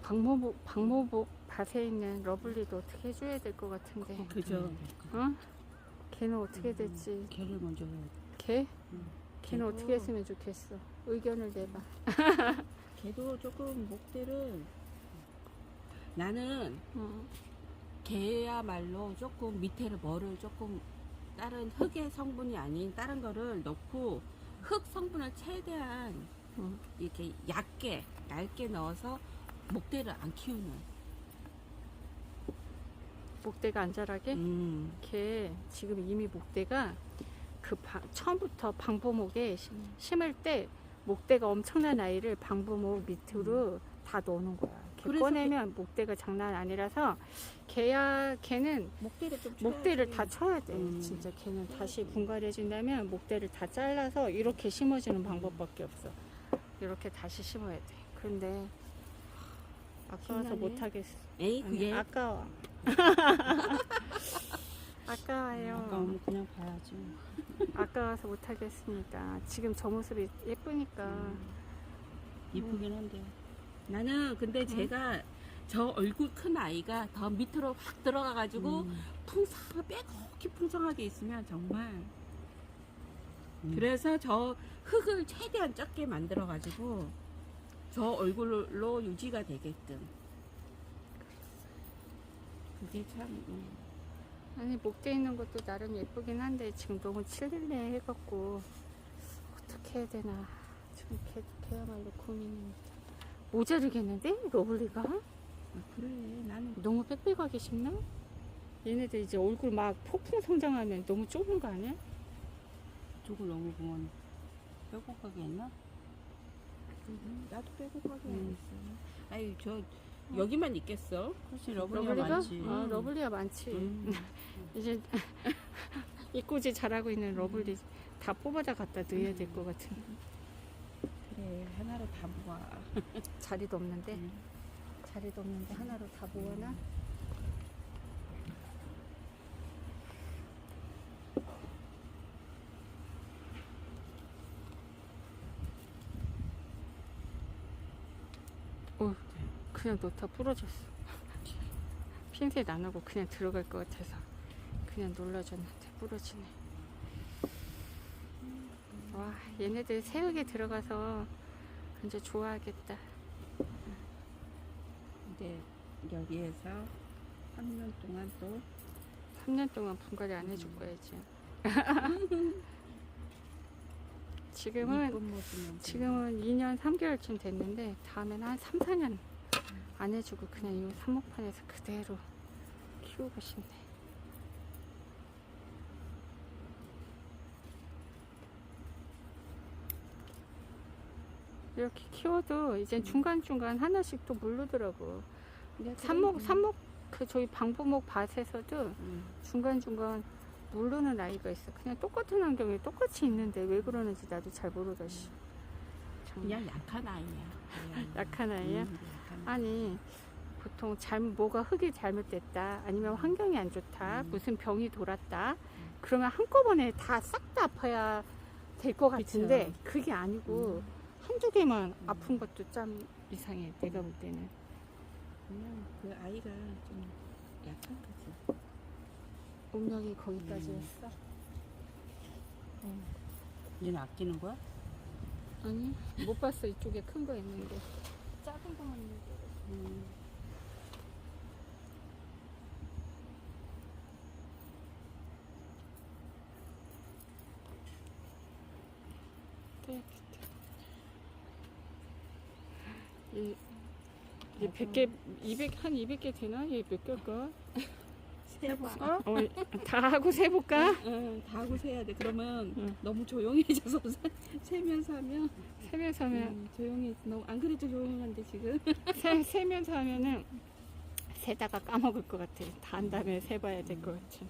박모복 밭에 있는 러블리도 어떻게 해줘야 될 것 같은데. 그죠. 어? 걔는 어떻게 될지. 걔를 먼저 해야 돼. 걔? 응. 걔는 걔도- 어떻게 했으면 좋겠어. 의견을 내봐. 걔도 조금 목대를 나는 응. 걔야말로 조금 밑에를 뭐를 조금 다른 흙의 성분이 아닌 다른 거를 넣고 흙 성분을 최대한 응. 이렇게 얇게 넣어서 목대를 안 키우는. 목대가 안 자라게? 걔 지금 이미 목대가 처음부터 방부목에 심을 때 목대가 엄청난 아이를 방부목 밑으로 다 넣는 거야. 걔 그래서 꺼내면 목대가 장난 아니라서 걔는 목대를 좀 목대를 쳐야지. 다 쳐야 돼. 음. 진짜 걔는 다시 분갈이 해준다면 목대를 다 잘라서 이렇게 심어주는 방법밖에 없어. 이렇게 다시 심어야 돼. 근데 아까워서 신나네. 못하겠어. 에이 아니, 그게 아까워. 아까워요. 아까우면 그냥 봐야지. 아까워서 못하겠습니다. 지금 저 모습이 예쁘니까. 이쁘긴 한데 나는 근데 제가 저 얼굴 큰 아이가 더 밑으로 확 들어가가지고 빼곡히 풍성하게 있으면 정말 그래서 저 흙을 최대한 적게 만들어가지고 저 얼굴로 유지가 되게끔 그게 참 아니 목대 있는 것도 나름 예쁘긴 한데 지금 너무 칠릴레 해갖고 어떻게 해야 되나 지금 걔야말로 고민입니다. 모자르겠는데 러블리가? 그래 나는 너무 빽빽하게 심나? 얘네들 이제 얼굴 막 폭풍 성장하면 너무 좁은 거 아니야? 저걸 너무 보면 빼곡하게 했나? 나도 빼곡하게 했어. 아유 저 여기만 있겠어. 그렇지 러블리가 많지. 아, 러블리가 많지. 이제 이꼬지 잘하고 있는 러블리 다 뽑아다 갖다 넣어야 될 것 같은. 그래 하나로 다 모아. 자리도 없는데 자리도 없는데 하나로 다 모아놔. 그냥 놓다 부러졌어. 핀셋 안 하고 그냥 들어갈 것 같아서 그냥 놀라줬는데 부러지네. 와, 얘네들 새우에 들어가서 이제 좋아하겠다. 이제 여기에서 3년 동안 또 3년 동안 분갈이 안 해줄 거야 이제. 지금은 이쁜 모습만 2년 3개월쯤 됐는데 다음에는 한 3, 4년 안 해주고 그냥 이 삽목판에서 그대로 키우고 싶네. 이렇게 키워도 이제 중간중간 하나씩 또 물르더라고. 삽목 저희 방부목 밭에서도 중간중간 물르는 아이가 있어. 그냥 똑같은 환경에 똑같이 있는데 왜 그러는지 나도 잘 모르겠어. 그냥 약한 아이야. 약한 아이야? 약한 아이. 아니 보통 뭐가 흙이 잘못됐다 아니면 환경이 안 좋다 무슨 병이 돌았다 그러면 한꺼번에 다 싹 다 아파야 될 것 같은데 그게 아니고 한두 개만 아픈 것도 참 이상해. 내가 볼 때는 그냥 그 아이가 좀 약한 거지. 운명이 거기까지 했어. 얘는 아끼는 거야? 아니 못 봤어. 이쪽에 큰 거 있는데 작은 거만 있는데. 얘 100개, 200개 되나? 얘 몇 개일까? 세봐. 다 하고 세볼까? 응, 다 하고 세야 돼. 그러면 너무 조용해져서 세면서 하면 세면서 하면, 조용히 너무 안 그래도 조용한데 지금. 세면서 하면은 세다가 까먹을 것 같아. 다 한 다음에 세봐야 될 것 같아.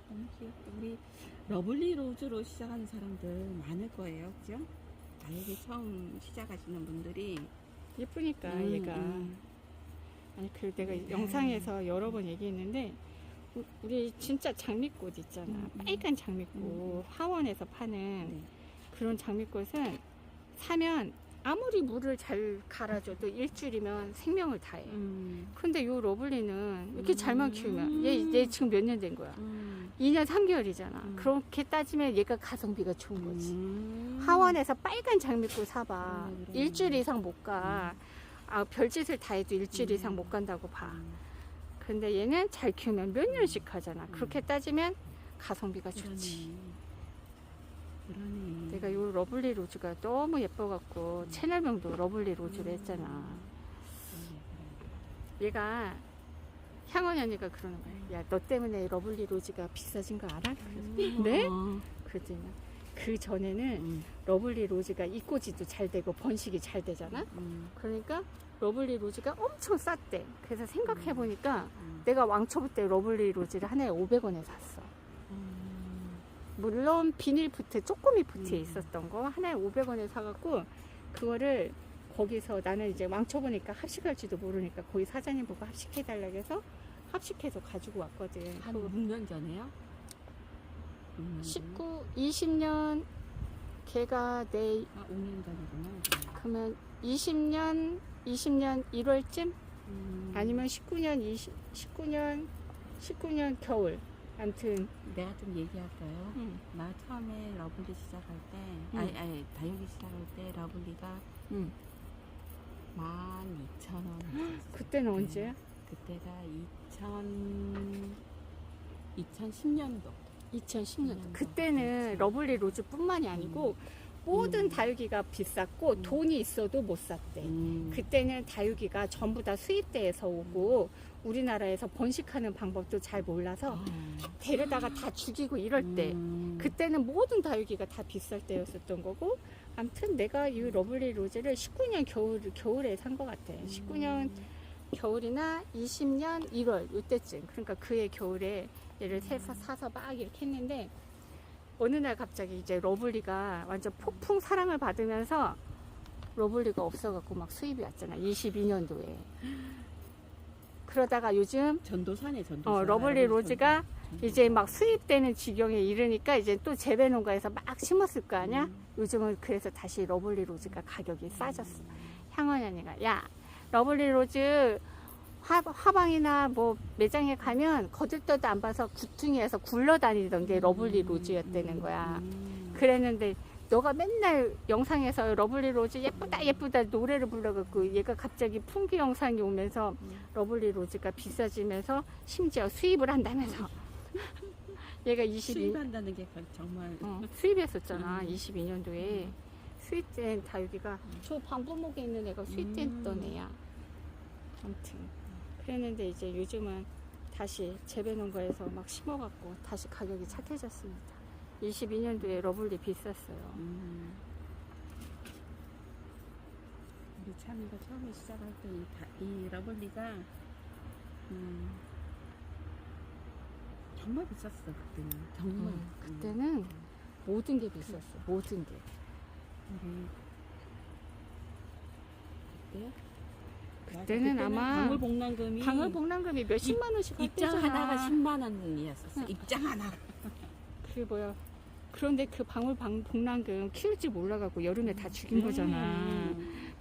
너무 귀엽다. 우리 러블리 로즈로 시작하는 사람들 많을 거예요, 그죠? 만약에 처음 시작하시는 분들이 예쁘니까 얘가. 아니 그 내가 영상에서 여러 번 얘기했는데 우리 진짜 장미꽃 있잖아. 빨간 장미꽃 화원에서 파는 그런 장미꽃은 사면 아무리 물을 잘 갈아줘도 일주일이면 생명을 다해. 근데 요 러블리는 이렇게 잘만 키우면 얘 지금 몇 년 된 거야? 2년 3개월이잖아. 그렇게 따지면 얘가 가성비가 좋은 거지. 하원에서 빨간 장미꽃 사봐. 그래. 일주일 이상 못 가. 아, 별짓을 다 해도 일주일 이상 못 간다고 봐. 근데 얘는 잘 키우면 몇 년씩 가잖아. 그렇게 따지면 가성비가 좋지. 그러네. 내가 요 러블리 로즈가 너무 예뻐갖고 채널명도 러블리 로즈로 했잖아. 얘가 향원 언니가 그러는 거야. 야, 너 때문에 러블리 로즈가 비싸진 거 알아? 그래서 네? 그랬더니 그 전에는 러블리 로즈가 이꼬지도 잘 되고 번식이 잘 되잖아. 그러니까 러블리 로즈가 엄청 쌌대. 그래서 생각해보니까 내가 왕초보 때 러블리 로즈를 하나에 500원에 샀어. 물론 비닐 부트, 쪼꼬미 부트에 있었던 거 하나에 500원에 사갖고 그거를 거기서 나는 이제 왕초보니까 합식할지도 모르니까 거기 사장님 보고 합식해달라고 해서 합식해서 가지고 왔거든. 한 6년 전에요? 20년 걔가 내 5년 전이구나. 그러면 20년 1월쯤 아니면 19년 겨울. 아무튼 내가 좀 얘기할까요? 나 처음에 러블리 시작할 때, 아니 다육이 시작할 때 러블리가 12,000원. 그때는 언제야? 그때가 2010년도. 2010년. 그때는 러블리 로즈뿐만이 아니고 모든 다육이가 비쌌고 돈이 있어도 못 샀대. 그때는 다육이가 전부 다 수입대에서 오고 우리나라에서 번식하는 방법도 잘 몰라서 데려다가 다 죽이고 이럴 때 그때는 모든 다육이가 다 비쌀 때였었던 거고 아무튼 내가 이 러블리 로즈를 19년 겨울에 산 것 같아. 19년 겨울이나 20년 1월 이때쯤 그러니까 그해 겨울에 얘를 사서 막 이렇게 했는데 어느 날 갑자기 이제 러블리가 완전 폭풍 사랑을 받으면서 러블리가 없어갖고 막 수입이 왔잖아. 22년도에. 그러다가 요즘 전도사네, 전도사. 러블리 로즈가 이제 막 수입되는 지경에 이르니까 이제 또 재배 농가에서 막 심었을 거 아니야? 요즘은 그래서 다시 러블리 로즈가 가격이 싸졌어. 향원 언니가 야 러블리 로즈 화방이나 뭐 매장에 가면 거들떠도 안 봐서 구퉁이에서 굴러다니던 게 러블리 로즈였다는 거야. 그랬는데 너가 맨날 영상에서 러블리 로즈 예쁘다 예쁘다 노래를 불러갖고 얘가 갑자기 풍기 영상이 오면서 러블리 로즈가 비싸지면서 심지어 수입을 한다면서 얘가 수입한다는 게 정말 수입했었잖아. 22년도에 수입된 다육이가 저 방부목에 있는 애가 수입됐던 애야. 아무튼 그랬는데 이제 요즘은 다시 재배 농가에서 막 심어갖고 다시 가격이 착해졌습니다. 22년도에 러블리 비쌌어요. 우리 참이가 처음에 시작할 때 이 러블리가 정말 비쌌어 그때는. 정말. 그때는 모든 게 비쌌어. 모든 게. 그때? 그때는 아마 방울복랑금이 몇십만 원씩 할 입장 때잖아. 하나가 10만 원이었었어. 입장 하나. 그게 뭐야? 그런데 그 방울복랑금 키울지 몰라갖고 여름에 다 죽인 거잖아.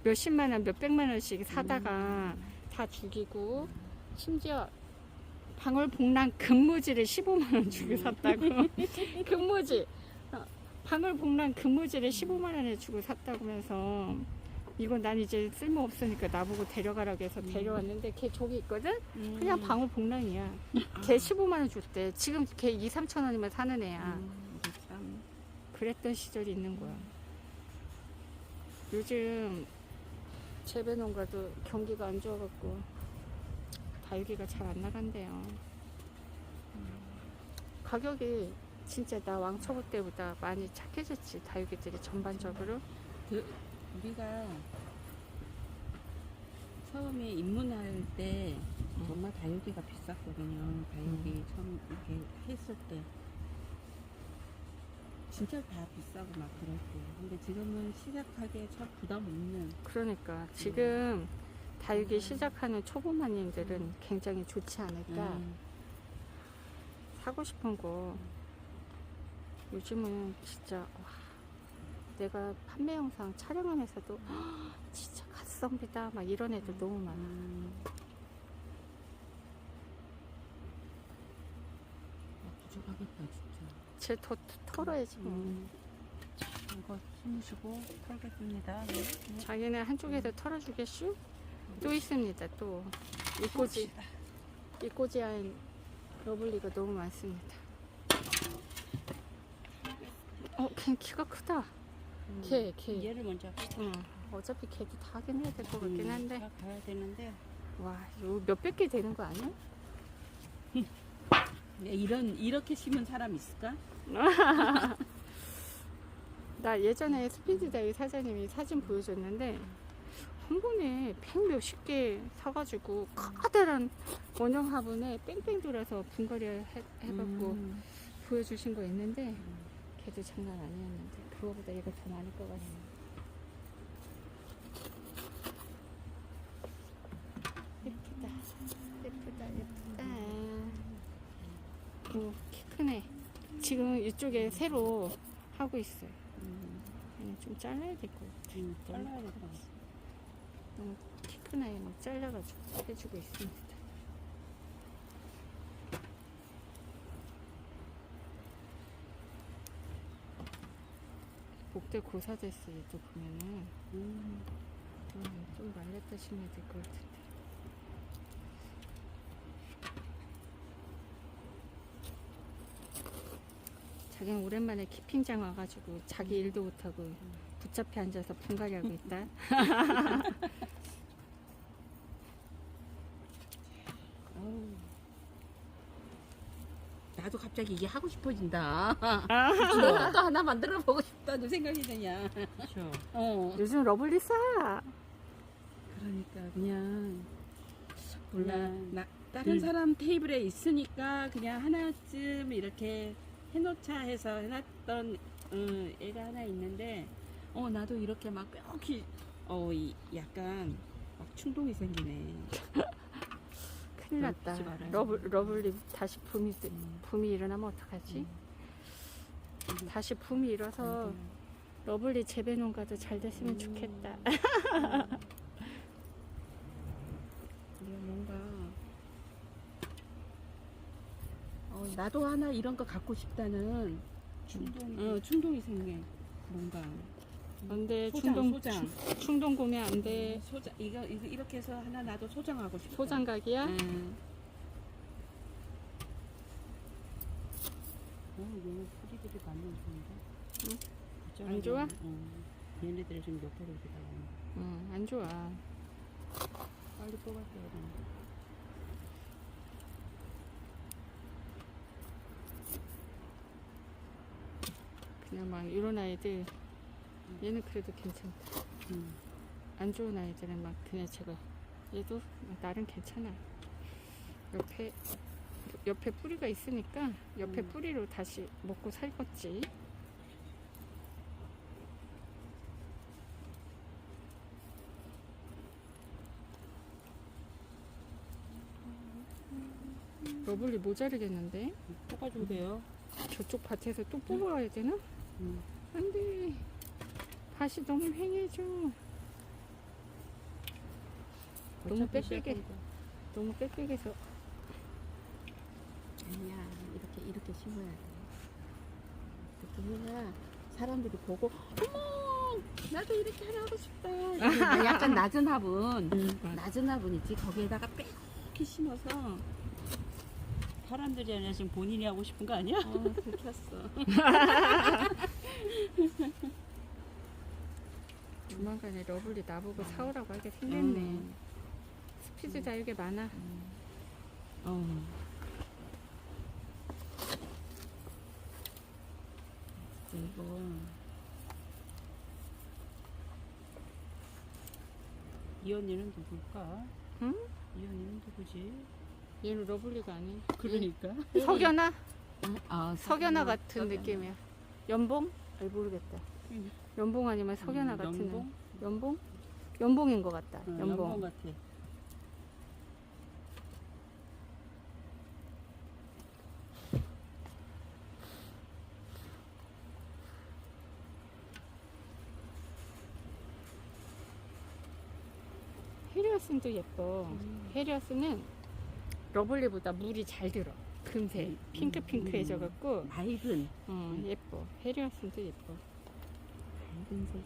몇십만 원, 몇백만 원씩 사다가 다 죽이고 심지어 방울복랑 금무지를 15만 원 주고 샀다고. 금무지. 방울복랑 금무지를 15만 원에 주고 샀다고 하면서 이건 난 이제 쓸모 없으니까 나보고 데려가라고 해서 데려왔는데 걔 저기 있거든? 그냥 방울복랑이야. 걔 15만 원 줬대. 지금 걔 2, 3천 원이면 사는 애야. 참. 그랬던 시절이 있는 거야. 요즘 재배 농가도 경기가 안 좋아갖고 다육이가 잘 안 나간대요. 가격이 진짜 나 왕초보 때보다 많이 착해졌지. 다육이들이 전반적으로. 우리가 처음에 입문할 때 정말 다육이가 비쌌거든요. 다육이 처음 이렇게 했을 때 진짜 다 비싸고 막 그럴 때. 근데 지금은 시작하기에 참 부담 없는. 그러니까 지금 다육이 시작하는 초보마님들은 굉장히 좋지 않을까. 사고 싶은 거 요즘은 진짜 와, 내가 판매 영상 촬영하면서도 진짜 가성비다 막 이런 애들 너무 많아. 부족하겠다 진짜. 쟤 더 털어야지 뭐. 자, 이거 심으시고 털겠습니다. 네. 자기는 한쪽에서 털어주겠슈? 또 있습니다. 또 이꼬지한 러블리가 너무 많습니다. 걔 키가 크다. 걔. 얘를 먼저 어차피 걔도 다 하긴 해야 될 것 같긴 한데. 다 가야 되는데. 와, 이거 몇백 개 되는 거 아니야? 네, 이렇게 심은 사람 있을까? 나 예전에 스피드다이 사장님이 사진 보여줬는데 한 번에 100몇십 개 사가지고 커다란 원형 화분에 뺑뺑 돌아서 분갈이 해갖고 보여주신 거 있는데 걔도 장난 아니었는데 그거보다 얘가 더 많을 것 같아. 예쁘다. 오, 키 크네. 지금 이쪽에 새로 하고 있어요. 얘는 좀 잘라야 될 것 같아. 잘라야 될 것 같아. 너무 키 큰 아이 막 잘라가지고 해주고 있습니다. 목대 고사됐어. 얘도 보면은 좀 말렸다 심어야 될 것 같은데. 자기는 오랜만에 키핑장 와가지고 자기 일도 못하고 붙잡혀 앉아서 분갈이 하고 있다. 나도 갑자기 이게 하고 싶어진다. 내가 또 하나 만들어 보고 싶다는 생각이 드냐. 그렇죠. 요즘 러블리 싸. 그러니까 그냥 몰라. 다른 사람 테이블에 있으니까 그냥 하나쯤 이렇게 해놓자 해서 해놨던 애가 하나 있는데 나도 이렇게 막 뿅키 약간 막 충동이 생기네. 큰일 났다. 러블리 다시 붐이 일어나면 어떡하지? 다시 붐이 일어서 러블리 재배 농가도 잘 됐으면 좋겠다. 뭔가 나도 하나 이런 거 갖고 싶다는 충동이 생겨. 뭔가. 근데 소장. 충동 구매 안 돼. 소장 이거 이렇게 해서 하나 나도 소장하고 싶어. 소장각이야? 얘는 뿌리들이 많이 좋은데. 안 좋아? 얘네들이 좀 옆으로 기다려. 안 좋아. 빨리 뽑았어야 되는데. 그냥 막 이런 아이들 얘는 그래도 괜찮다. 안 좋은 아이들은 막 그냥 제가 얘도 나름 괜찮아. 옆에 뿌리가 있으니까 옆에 뿌리로 다시 먹고 살겠지. 러블리 모자르겠는데? 뽑아주면 돼요. 저쪽 밭에서 또 뽑아와야 되나? 안 돼. 밭이 너무 횡해져. 너무 빽빽해서. 아니야, 이렇게 심어야 돼. 이렇게 해야 사람들이 보고, 어머, 나도 이렇게 하나 하고 싶다. 약간 낮은 화분 있지. 거기에다가 빽빽히 심어서 사람들이 아니라 지금 본인이 하고 싶은 거 아니야? 들켰어. 조만간에 러블리 나보고 사오라고 하게 생겼네. 스피드 다육에 많아. 이거 이 언니는 누굴까? 응? 이 언니는 누구지? 얘는 러블리가 아니야. 그러니까 석연아? 석연아 석연아 같은 느낌이야. 연봉? 잘 모르겠다. 연봉 아니면 석연아 같은 애. 연봉? 연봉인 것 같다. 연봉 같아. 헤리어스도 예뻐. 헤리어스는 러블리보다 물이 잘 들어. 금세 핑크핑크해져갖고 맑은 예뻐. 헤리어스도 예뻐. 맑은 색이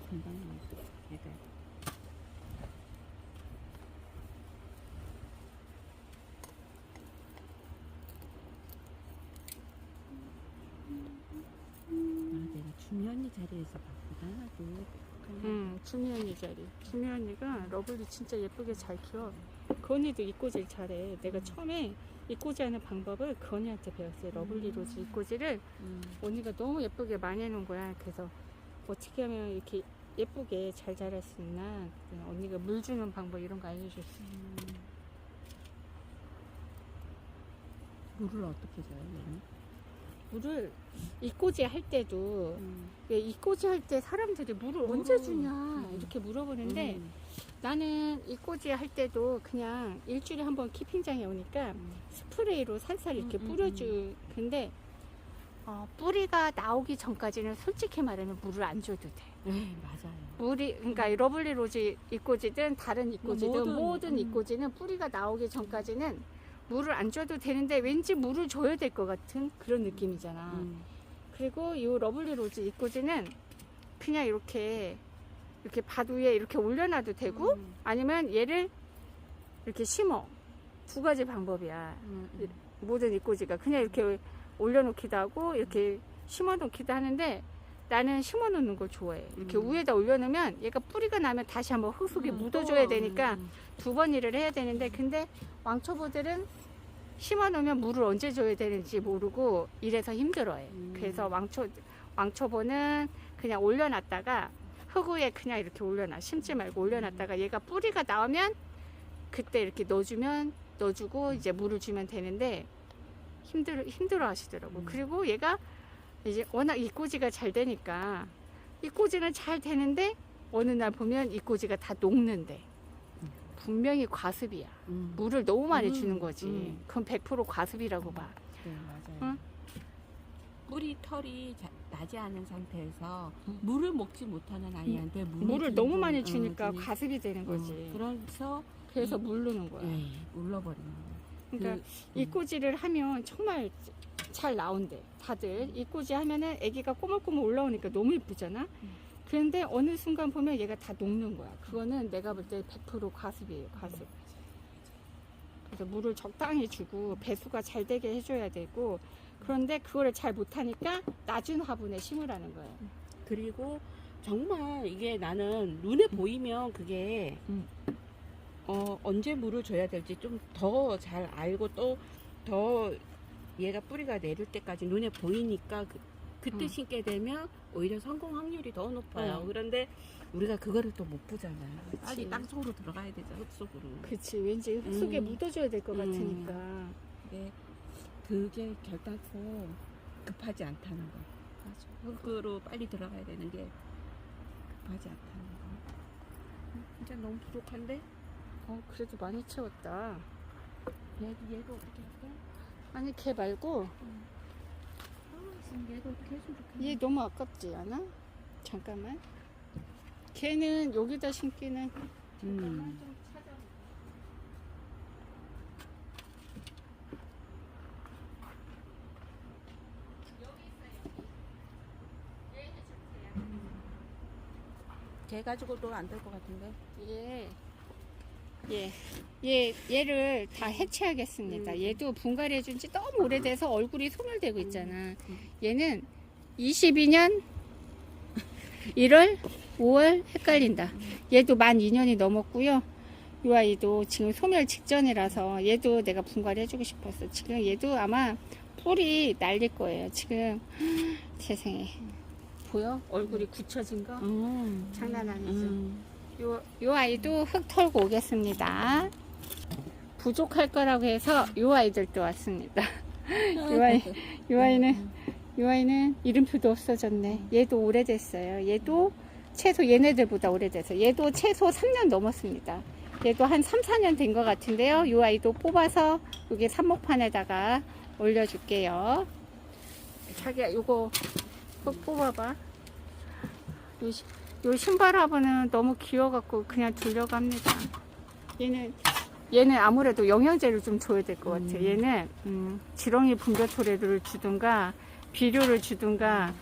금방 나고 약간 내가 주면이 자리에서 봤구나. 주미 언니 자리. 주미 언니가 러블리 진짜 예쁘게 잘 키워. 그 언니도 이꼬지를 잘해. 내가 처음에 이꼬지 하는 방법을 그 언니한테 배웠어요. 러블리 로즈 이꼬지를 언니가 너무 예쁘게 많이 해놓은 거야. 그래서 어떻게 하면 이렇게 예쁘게 잘 자랄 수 있나. 언니가 물 주는 방법 이런 거 알려줬어. 물을 어떻게 줘요, 얘는? 물을 이꼬지 할 때도 왜 이꼬지 할 때 사람들이 물을 언제 주냐 이렇게 물어보는데 나는 이꼬지 할 때도 그냥 일주일에 한 번 키핑장에 오니까 스프레이로 살살 이렇게 뿌려주. 근데 뿌리가 나오기 전까지는 솔직히 말하면 물을 안 줘도 돼. 네, 맞아요. 물이 그러니까 러블리 로즈 이꼬지든 다른 이꼬지든 모든 이꼬지는 뿌리가 나오기 전까지는 물을 안 줘도 되는데 왠지 물을 줘야 될 것 같은 그런 느낌이잖아. 그리고 이 러블리 로즈 이꼬지는 그냥 이렇게 밭 위에 이렇게 올려놔도 되고 아니면 얘를 이렇게 심어. 두 가지 방법이야. 모든 이꼬지가 그냥 이렇게 올려놓기도 하고 이렇게 심어 놓기도 하는데 나는 심어 놓는 걸 좋아해. 이렇게 위에다 올려놓으면 얘가 뿌리가 나면 다시 한번 흙 속에 묻어줘야 되니까 두 번 일을 해야 되는데 근데 왕초보들은 심어 놓으면 물을 언제 줘야 되는지 모르고 이래서 힘들어해. 그래서 왕초보는 그냥 올려놨다가 흙 위에 그냥 이렇게 올려놔. 심지 말고 올려놨다가 얘가 뿌리가 나오면 그때 이렇게 넣어주고 이제 물을 주면 되는데 힘들어 하시더라고. 그리고 얘가 이제 워낙 이꼬지가 잘 되니까 이꼬지는 잘 되는데 어느 날 보면 이꼬지가 다 녹는데 분명히 과습이야. 물을 너무 많이 주는 거지. 그건 100% 과습이라고 봐. 네, 맞아요. 응? 뿌리 털이 나지 않은 상태에서 물을 먹지 못하는 아이한테 물을 너무 많이 주니까 과습이 되는 거지. 그래서 물르는 거야. 네, 물러버리는 거야. 그러니까 이꼬지를 하면 정말 잘 나온대. 다들 이꼬지 하면은 아기가 꼬물꼬물 올라오니까 너무 예쁘잖아. 그런데 어느 순간 보면 얘가 다 녹는 거야. 그거는 내가 볼 때 100% 과습이에요. 과습. 그래서 물을 적당히 주고 배수가 잘 되게 해줘야 되고 그런데 그거를 잘 못하니까 낮은 화분에 심으라는 거예요. 그리고 정말 이게 나는 눈에 보이면 그게 언제 물을 줘야 될지 좀 더 잘 알고 또 더 얘가 뿌리가 내릴 때까지 눈에 보이니까 그때 심게 되면 오히려 성공 확률이 더 높아요. 그런데 우리가 그거를 또 못 보잖아요. 빨리 땅 속으로 들어가야 되죠. 흙 속으로. 그치. 왠지 흙 속에 묻어줘야 될 것 같으니까. 네, 그게 결단코 급하지 않다는 거. 맞아. 흙으로 빨리 들어가야 되는 게 급하지 않다는 거. 진짜 너무 부족한데? 그래도 많이 채웠다. 얘도 어떻게 할까? 아니 걔 말고 지금 얘도 어떻게 해주면 좋겠네. 얘 너무 아깝지 않아? 잠깐만. 걔는 여기다 심기는 잠깐만 좀 찾아. 걔 가지고도 안 될 것 같은데. 얘를 다 해체하겠습니다. 얘도 분갈이 해준 지 너무 오래돼서 얼굴이 소멸되고 있잖아. 얘는 22년 1월 5월 헷갈린다. 얘도 만 2년이 넘었고요. 이 아이도 지금 소멸 직전이라서 얘도 내가 분갈이 해주고 싶었어. 지금 얘도 아마 뿌리 날릴 거예요. 지금 세상에 보여? 얼굴이 굳혀진 거? 장난 아니죠. 요 아이도 흙 털고 오겠습니다. 부족할 거라고 해서 요 아이들도 왔습니다. 요 아이는 이름표도 없어졌네. 얘도 오래됐어요. 얘도 최소 얘네들보다 오래돼서 얘도 최소 3년 넘었습니다. 얘도 한 3, 4년 된 것 같은데요. 요 아이도 뽑아서 여기 삽목판에다가 올려줄게요. 자기야 요거 꼭 뽑아봐. 요 신발하고는 너무 귀여워갖고 그냥 두려고 합니다. 얘는 아무래도 영양제를 좀 줘야 될 것 같아요. 얘는 지렁이 분벼토래를 주든가 비료를 주든가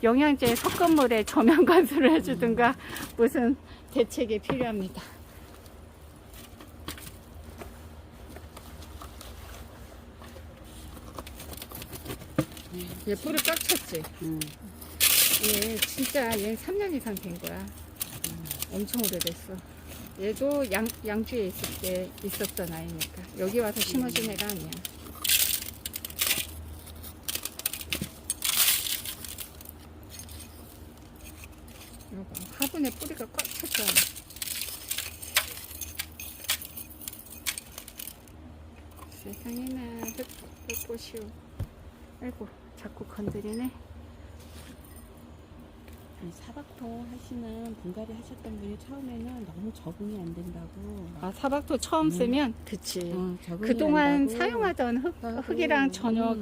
영양제 섞은 물에 저면 관수를 해주든가 무슨 대책이 필요합니다. 얘 뿔을 꽉 찼지? 얘 진짜 얘 3년 이상 된 거야. 엄청 오래됐어. 얘도 양주에 있을 때 있었던 아이니까 여기 와서 심어준 애가 아니야. 이거 봐. 화분에 뿌리가 꽉 찼잖아. 세상에나 흙꽃이오. 아이고 자꾸 건드리네. 사박토 하시는 분갈이 하셨던 분이 처음에는 너무 적응이 안 된다고. 아 사박토 처음 쓰면 그치. 적응이 그동안 안 된다고 사용하던 흙이랑 전혀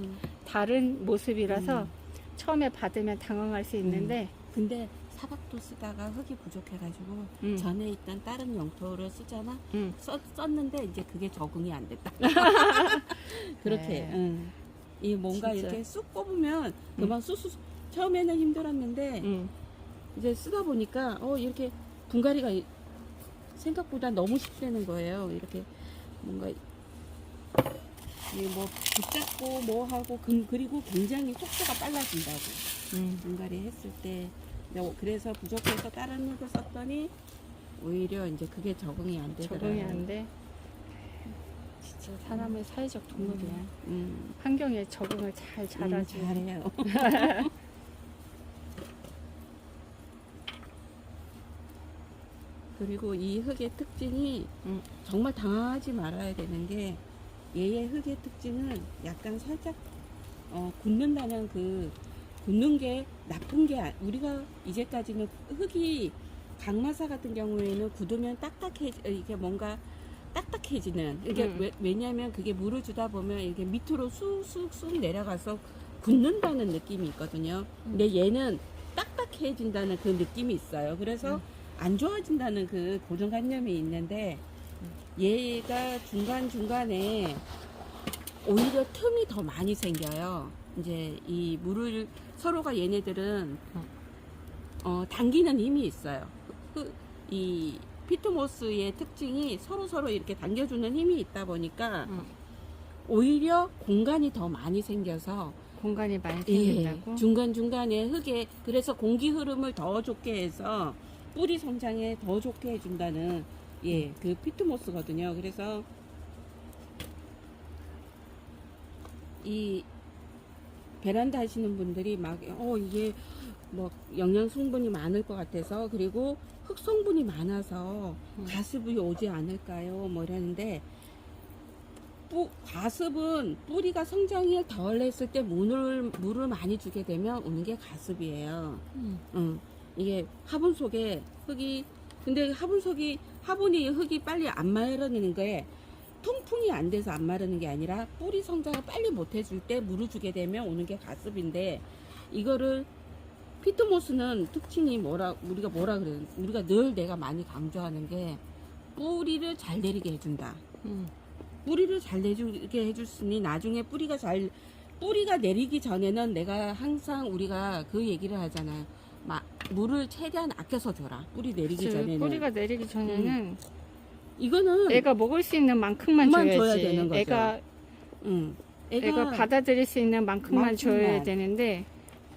다른 모습이라서 음. 처음에 받으면 당황할 수 있는데 근데 사박토 쓰다가 흙이 부족해가지고 전에 있던 다른 영토를 쓰잖아. 썼는데 이제 그게 적응이 안 됐다. 그렇게. 네. 이 뭔가 진짜. 이렇게 쑥 뽑으면 그만 쑥쑥 처음에는 힘들었는데 이제 쓰다 보니까 이렇게 분갈이가 생각보다 너무 쉽다는 거예요. 이렇게 뭔가 뭐 붙잡고 뭐 하고 그리고 굉장히 속도가 빨라진다고. 분갈이 했을 때 그래서 부족해서 다른 흙을 썼더니 오히려 이제 그게 적응이 안 되더라고요. 적응이 안 돼. 진짜 사람은 사회적 동물이야. 환경에 적응을 잘 잘하지. 잘해요. 그리고 이 흙의 특징이 정말 당황하지 말아야 되는 게 얘의 흙의 특징은 약간 살짝 굳는다는 굳는 게 나쁜 게 우리가 이제까지는 흙이 강마사 같은 경우에는 굳으면 이게 뭔가 딱딱해지는 이게 왜냐하면 그게 물을 주다 보면 이게 밑으로 쑥쑥쑥 내려가서 굳는다는 느낌이 있거든요. 근데 얘는 딱딱해진다는 그 느낌이 있어요. 그래서 안 좋아진다는 그 고정관념이 있는데 얘가 중간중간에 오히려 틈이 더 많이 생겨요. 이제 이 물을 서로가 얘네들은 당기는 힘이 있어요. 이 피트모스의 특징이 서로 이렇게 당겨주는 힘이 있다 보니까 오히려 공간이 더 많이 생겨서 공간이 많이 생긴다고? 중간중간에 흙에 그래서 공기 흐름을 더 좋게 해서 뿌리 성장에 더 좋게 해준다는 그 피트모스거든요. 그래서 이 베란다 하시는 분들이 막 이게 뭐 영양 성분이 많을 것 같아서 그리고 흙 성분이 많아서 과습이 오지 않을까요? 뭐 이러는데 과습은 뿌리가 성장이 덜 했을 때 물을 많이 주게 되면 오는 게 과습이에요. 이게 화분 속에 근데 화분이 흙이 빨리 안 마르는 게 통풍이 안 돼서 안 마르는 게 아니라 뿌리 성장을 빨리 못 해줄 때 물을 주게 되면 오는 게 과습인데 이거를 피트모스는 특징이 우리가 그래요? 우리가 늘 내가 많이 강조하는 게 뿌리를 잘 내리게 해준다. 뿌리를 잘 내리게 해줬으니 나중에 뿌리가 내리기 전에는 내가 항상 우리가 그 얘기를 하잖아요. 물을 최대한 아껴서 줘라. 뿌리 내리기 전에는. 뿌리가 내리기 전에는 이거는 애가 먹을 수 있는 만큼만 줘야지. 줘야 되는 거죠. 애가 받아들일 수 있는 만큼만 줘야 되는데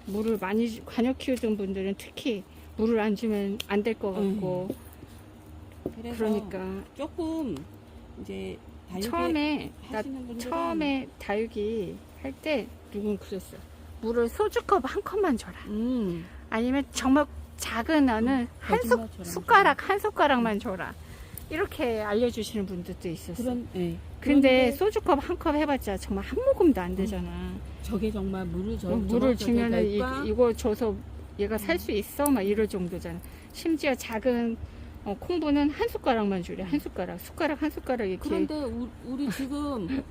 물을 많이 관역 키우던 분들은 특히 물을 안 주면 안 될 것 같고 그래서 그러니까 조금 이제 처음에 다육이 할 때 누군 그랬어. 물을 소주컵 한 컵만 줘라. 아니면 정말 작은 어느 숟가락 한 숟가락만 줘라. 이렇게 알려주시는 분들도 있었어. 근데 소주컵 한 컵 해봤자 정말 한 모금도 안 되잖아. 저게 정말 물을 주면은 이거 줘서 얘가 살 수 있어? 막 이럴 정도잖아. 심지어 작은 콩분은 한 숟가락만 주래. 한 숟가락 한 숟가락 이렇게. 그런데 우리 지금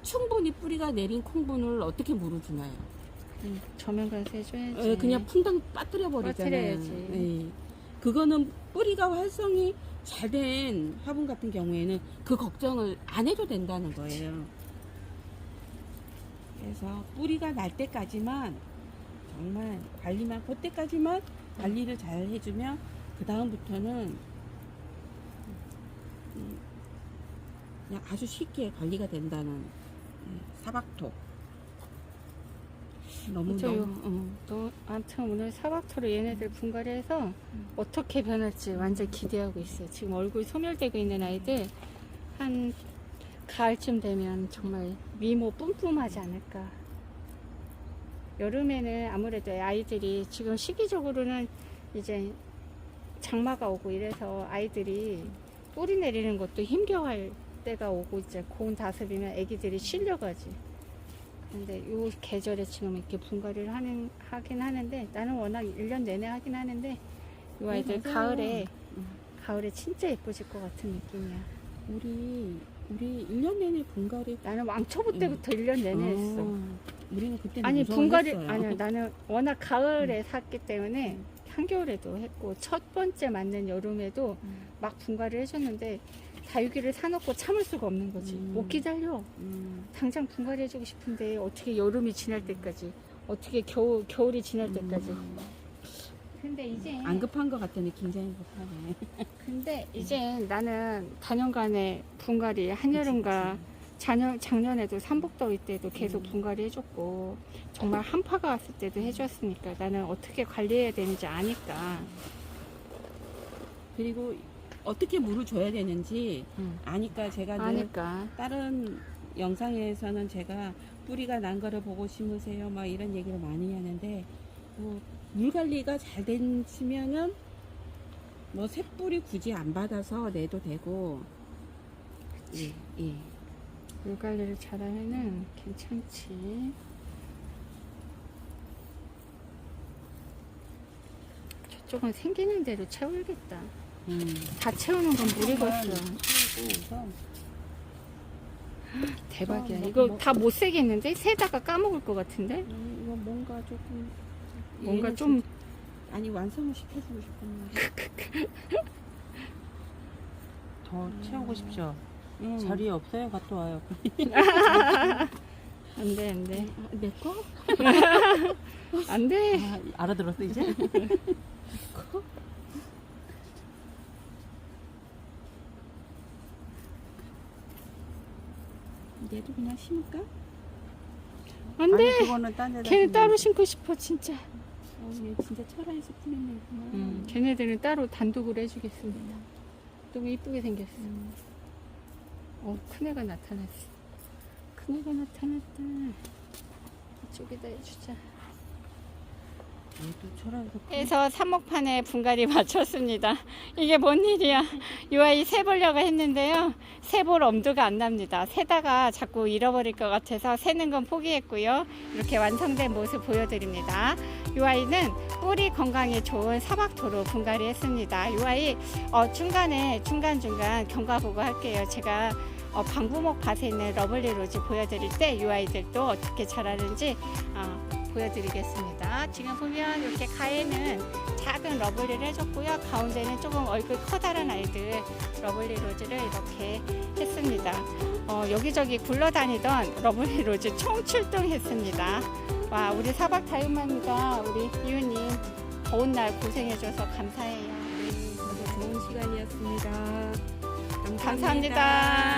충분히 뿌리가 내린 콩분을 어떻게 물을 주나요? 저면관수 해줘야지. 그냥 풍덩 빠뜨려 버리잖아요. 빠뜨려야지. 그거는 뿌리가 활성이 잘 된 화분 같은 경우에는 그 걱정을 안 해도 된다는 거예요. 그래서 뿌리가 날 때까지만 정말 관리만, 그때까지만 관리를 잘 해주면 그 다음부터는 그냥 아주 쉽게 관리가 된다는 사박토. 너무 아무튼 오늘 사박토로 얘네들 분갈이해서 어떻게 변할지 완전 기대하고 있어요. 지금 얼굴 소멸되고 있는 아이들 한 가을쯤 되면 정말 미모 뿜뿜하지 않을까. 여름에는 아무래도 아이들이 지금 시기적으로는 이제 장마가 오고 이래서 아이들이 뿌리 내리는 것도 힘겨워할 때가 오고 이제 고온 다습이면 애기들이 실려가지. 근데 요 계절에 지금 이렇게 분갈이를 하긴 하는데 나는 워낙 1년 내내 하긴 하는데 이 아이들 가을에 진짜 예뻐질 것 같은 느낌이야. 우리 1년 내내 분갈이. 나는 왕초보 때부터 1년 내내 했어. 우리는 그때는 아니 무서워했어요. 분갈이 아니야. 나는 워낙 가을에 샀기 때문에 한겨울에도 했고 첫 번째 맞는 여름에도 막 분갈이를 해줬는데 다육이를 사놓고 참을 수가 없는 거지. 못 기다려. 당장 분갈이 해주고 싶은데 어떻게 여름이 지날 때까지, 어떻게 겨울이 지날 때까지. 근데 이제 안 급한 것 같더니 굉장히 급하네. 근데 이제 나는 단연간에 분갈이 한여름과 작년에도 삼복더위 때도 계속 분갈이 해줬고 정말 한파가 왔을 때도 해줬으니까 나는 어떻게 관리해야 되는지 아니까. 그리고 어떻게 물을 줘야 되는지 아니까 제가 늘 아니까. 다른 영상에서는 제가 뿌리가 난 거를 보고 심으세요 막 이런 얘기를 많이 하는데 물 관리가 잘 되시면은 뭐 새뿌리 굳이 안 받아서 내도 되고. 예. 물 관리를 잘하면은 괜찮지. 저쪽은 생기는 대로 채울겠다. 다 채우는 건 무리겠어. 대박이야. 이거 다 못 세겠는데? 세다가 까먹을 것 같은데? 이거 뭔가 조금 뭔가 좀 아니 완성을 시켜주고 싶은 더 채우고 싶죠? 자리에 없어요? 갔다 와요. 안 돼, 안 돼. 내 거? 안 돼. 알아들었어 이제? 얘도 그냥 심을까? 안 아니 돼. 그거는 딴 데다 걔는 심으면 따로 심고 싶어, 진짜. 얘 진짜 철화에서 풀린 애구나. 걔네들은 따로 단독으로 해주겠습니다. 너무 이쁘게 생겼어. 큰애가 나타났어. 큰애가 나타났다. 이쪽에다 해주자. 얘도 철학에서 해서 삽목판에 분갈이 마쳤습니다. 이게 뭔 일이야. 이 아이 세보려고 했는데요. 세볼 엄두가 안 납니다. 세다가 자꾸 잃어버릴 것 같아서 세는 건 포기했고요. 이렇게 완성된 모습 보여드립니다. 이 아이는 뿌리 건강에 좋은 사박토로 분갈이 했습니다. 이 아이 중간중간 경과보고 할게요. 제가 방부목 밭에 있는 러블리 로즈 보여드릴 때 이 아이들도 어떻게 자라는지 보여드리겠습니다. 지금 보면 이렇게 가에는 작은 러블리를 해줬고요. 가운데는 조금 얼굴 커다란 아이들 러블리 로즈를 이렇게 했습니다. 여기저기 굴러다니던 러블리 로즈 총출동했습니다. 와, 우리 사박 다육맘과 우리 이웃님 더운 날 고생해줘서 감사해요. 저도 좋은 시간이었습니다. 감사합니다.